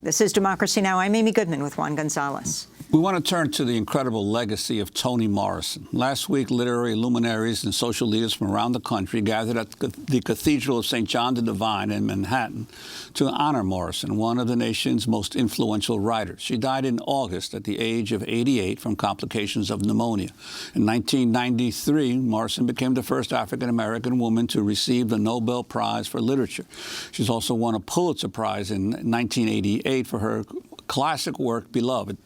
This is Democracy Now! I'm Amy Goodman with Juan Gonzalez. We want to turn to the incredible legacy of Toni Morrison. Last week, literary luminaries and social leaders from around the country gathered at the Cathedral of St. John the Divine in Manhattan to honor Morrison, one of the nation's most influential writers. She died in August at the age of 88 from complications of pneumonia. In 1993, Morrison became the first African-American woman to receive the Nobel Prize for Literature. She's also won a Pulitzer Prize in 1988 for her classic work, Beloved.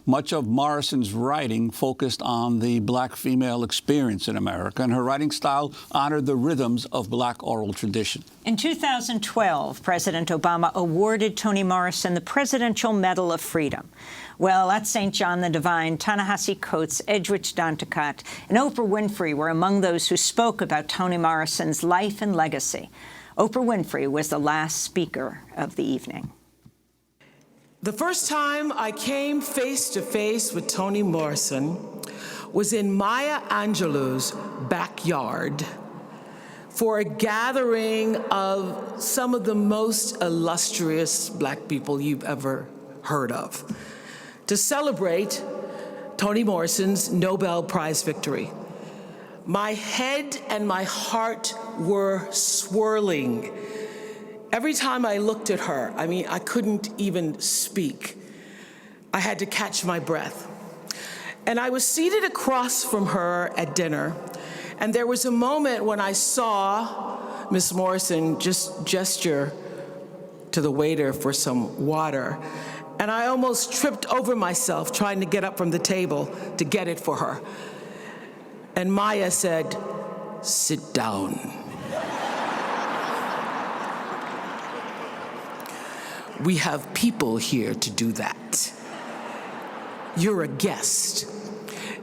Much of Morrison's writing focused on the black female experience in America, and her writing style honored the rhythms of black oral tradition. In 2012, President Obama awarded Toni Morrison the Presidential Medal of Freedom. Well, at St. John the Divine, Ta-Nehisi Coates, Edwidge, Danticat, and Oprah Winfrey were among those who spoke about Toni Morrison's life and legacy. Oprah Winfrey was the last speaker of the evening. The first time I came face to face with Toni Morrison was in Maya Angelou's backyard for a gathering of some of the most illustrious black people you've ever heard of, to celebrate Toni Morrison's Nobel Prize victory. My head and my heart were swirling. Every time I looked at her, I couldn't even speak. I had to catch my breath. And I was seated across from her at dinner, and there was a moment when I saw Miss Morrison just gesture to the waiter for some water, and I almost tripped over myself trying to get up from the table to get it for her. And Maya said, "Sit down." We have people here to do that. You're a guest.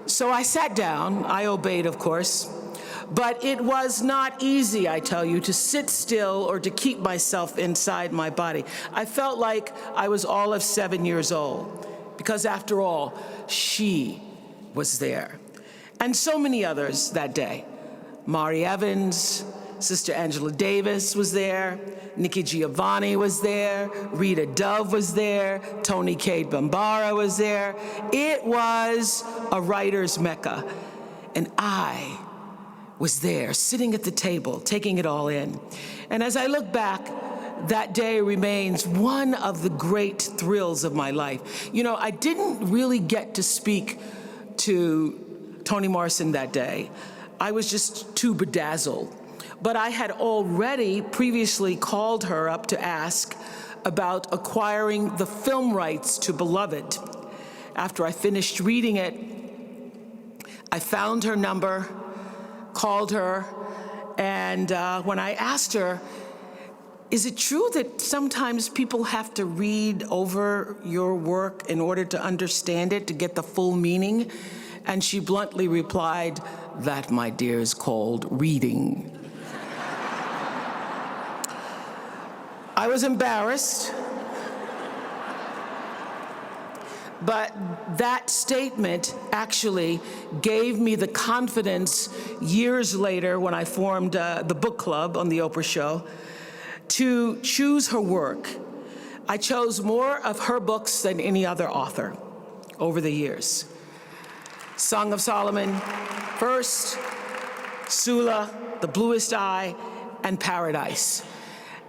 So I sat down. I obeyed, of course. But it was not easy, I tell you, to sit still or to keep myself inside my body. I felt like I was all of 7 years old, because after all, she was there. And so many others that day. Mari Evans, Sister Angela Davis was there, Nikki Giovanni was there, Rita Dove was there, Toni Cade Bambara was there. It was a writer's mecca. And I was there, sitting at the table, taking it all in. And as I look back, that day remains one of the great thrills of my life. You know, I didn't really get to speak to Toni Morrison that day. I was just too bedazzled. But I had already previously called her up to ask about acquiring the film rights to Beloved. After I finished reading it, I found her number, called her, and when I asked her, is it true that sometimes people have to read over your work in order to understand it, to get the full meaning? And she bluntly replied, "That, my dear, is called reading." I was embarrassed, but that statement actually gave me the confidence years later when I formed the book club on the Oprah show to choose her work. I chose more of her books than any other author over the years. Song of Solomon first, Sula, The Bluest Eye, and Paradise.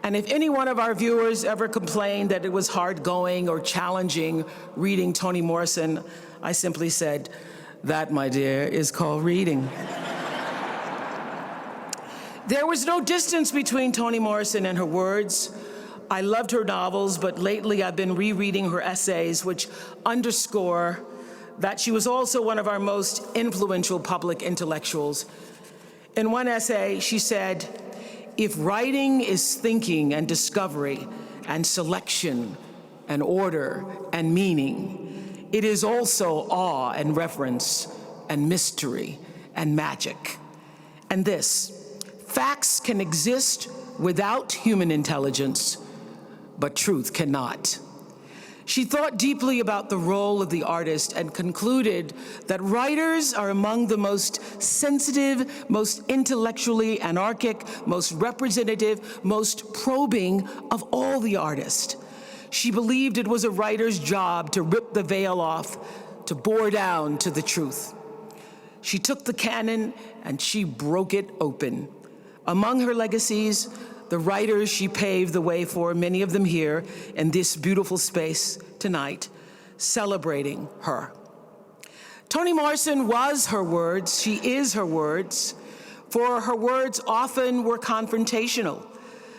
And if any one of our viewers ever complained that it was hard going or challenging reading Toni Morrison, I simply said, "That, my dear, is called reading." There was no distance between Toni Morrison and her words. I loved her novels, but lately I've been rereading her essays, which underscore that she was also one of our most influential public intellectuals. In one essay, she said, "If writing is thinking and discovery and selection and order and meaning, it is also awe and reverence and mystery and magic. And this, facts can exist without human intelligence, but truth cannot." She thought deeply about the role of the artist and concluded that writers are among the most sensitive, most intellectually anarchic, most representative, most probing of all the artists. She believed it was a writer's job to rip the veil off, to bore down to the truth. She took the canon and she broke it open. Among her legacies, the writers she paved the way for, many of them here in this beautiful space tonight, celebrating her. Toni Morrison was her words, she is her words, for her words often were confrontational.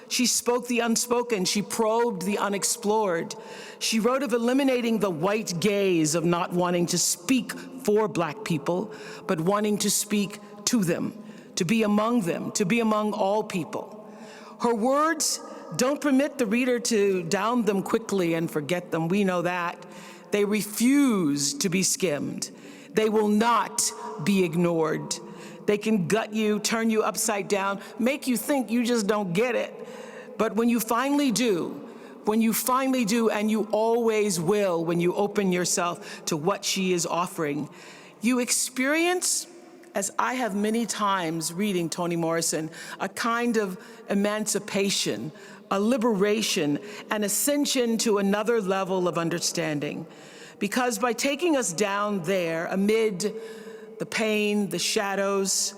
She spoke the unspoken, she probed the unexplored. She wrote of eliminating the white gaze of not wanting to speak for Black people, but wanting to speak to them, to be among all people. Her words don't permit the reader to down them quickly and forget them. We know that. They refuse to be skimmed. They will not be ignored. They can gut you, turn you upside down, make you think you just don't get it. But when you finally do, and you always will when you open yourself to what she is offering, you experience, as I have many times reading Toni Morrison, a kind of emancipation, a liberation, an ascension to another level of understanding. Because by taking us down there amid the pain, the shadows,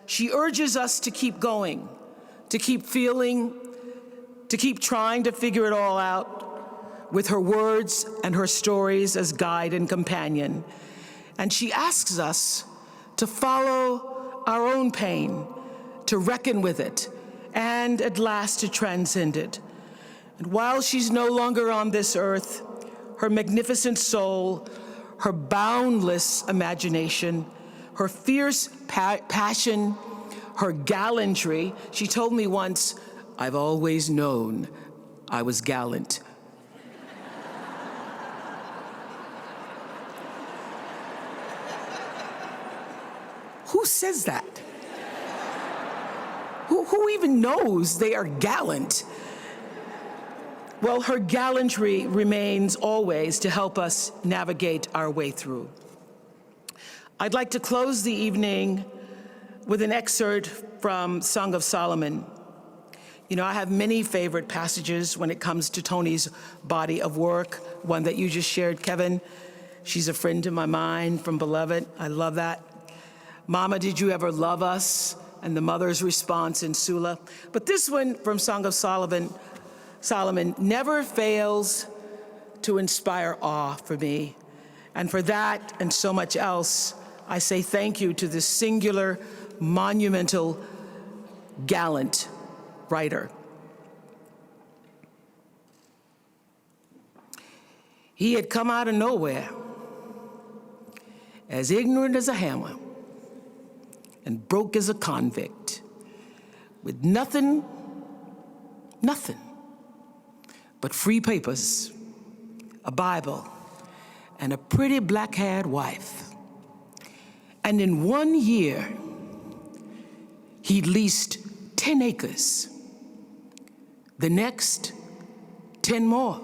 she urges us to keep going, to keep feeling, to keep trying to figure it all out with her words and her stories as guide and companion. And she asks us to follow our own pain, to reckon with it, and at last to transcend it. And while she's no longer on this earth, her magnificent soul, her boundless imagination, her fierce passion, her gallantry. She told me once, "I've always known I was gallant." Who says that? Who even knows they are gallant? Well, her gallantry remains always to help us navigate our way through. I'd like to close the evening with an excerpt from Song of Solomon. You know, I have many favorite passages when it comes to Toni's body of work, one that you just shared, Kevin. She's a friend to my mind from Beloved. I love that. Mama, did you ever love us? And the mother's response in Sula. But this one from Song of Solomon never fails to inspire awe for me. And for that and so much else, I say thank you to this singular, monumental, gallant writer. He had come out of nowhere, as ignorant as a hammer, and broke as a convict, with nothing but free papers, a Bible, and a pretty black-haired wife. And in 1 year, he leased 10 acres. The next, 10 more.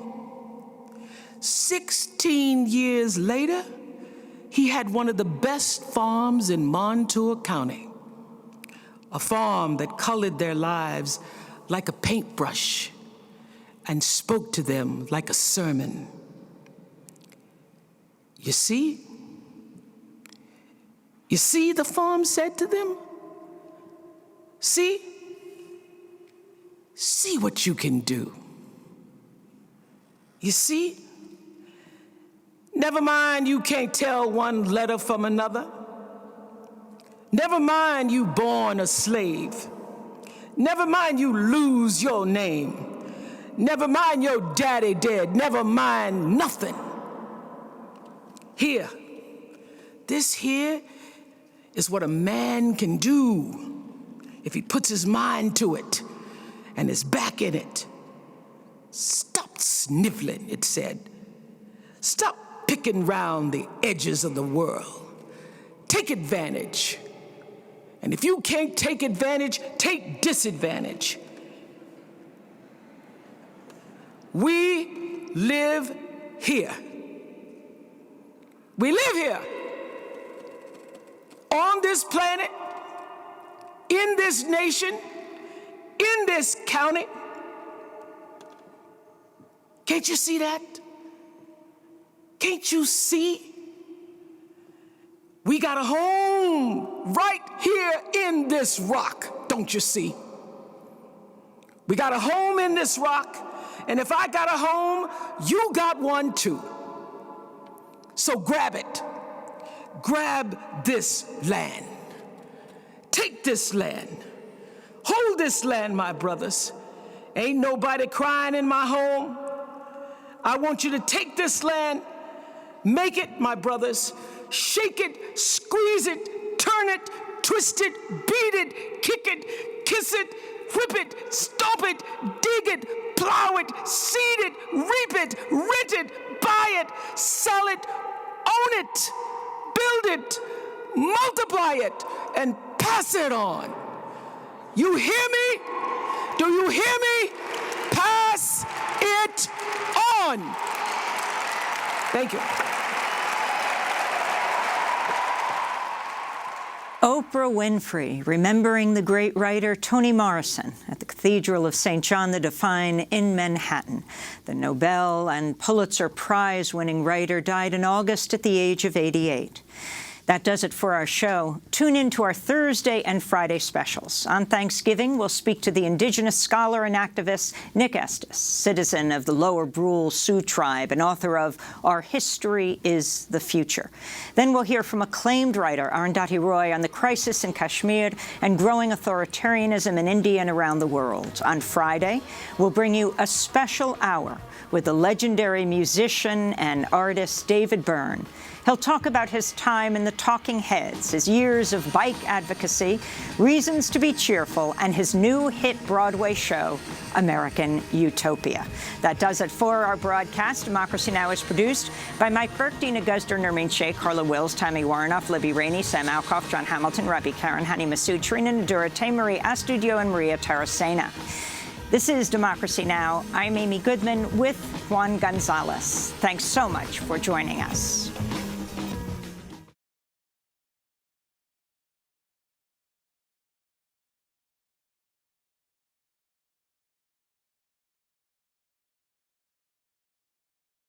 16 years later, he had one of the best farms in Montour County, a farm that colored their lives like a paintbrush and spoke to them like a sermon. You see, the farm said to them, see what you can do. You see, never mind you can't tell one letter from another. Never mind you born a slave. Never mind you lose your name. Never mind your daddy dead. Never mind nothing. Here, this here is what a man can do if he puts his mind to it and his back in it. Stop sniveling, it said. Stop picking round the edges of the world. Take advantage. And if you can't take advantage, take disadvantage. We live here. We live here. On this planet, in this nation, in this county. Can't you see that? Can't you see? We got a home right here in this rock, don't you see? We got a home in this rock, and if I got a home, you got one too. So grab it. Grab this land. Take this land. Hold this land, my brothers. Ain't nobody crying in my home. I want you to take this land, make it, my brothers, shake it, squeeze it, turn it, twist it, beat it, kick it, kiss it, whip it, stomp it, dig it, plow it, seed it, reap it, rent it, buy it, sell it, own it, build it, multiply it, and pass it on. You hear me? Do you hear me? Pass it on. Thank you. Oprah Winfrey, remembering the great writer Toni Morrison at the Cathedral of St. John the Divine in Manhattan. The Nobel and Pulitzer Prize winning writer died in August at the age of 88. That does it for our show. Tune in to our Thursday and Friday specials. On Thanksgiving, we'll speak to the indigenous scholar and activist Nick Estes, citizen of the Lower Brule Sioux tribe and author of Our History is the Future. Then we'll hear from acclaimed writer Arundhati Roy on the crisis in Kashmir and growing authoritarianism in India and around the world. On Friday, we'll bring you a special hour with the legendary musician and artist David Byrne. He'll talk about his time in the Talking Heads, his years of bike advocacy, reasons to be cheerful, and his new hit Broadway show, American Utopia. That does it for our broadcast. Democracy Now! Is produced by Mike Burke, Dina Guzder, Nermeen Sheikh, Carla Wills, Tammy Warnoff, Libby Rainey, Sam Alcoff, John Hamilton, Rabbi Karen, Hani Masood, Trina Nadura, Marie Astudio, and Maria Taracena. This is Democracy Now! I'm Amy Goodman with Juan Gonzalez. Thanks so much for joining us.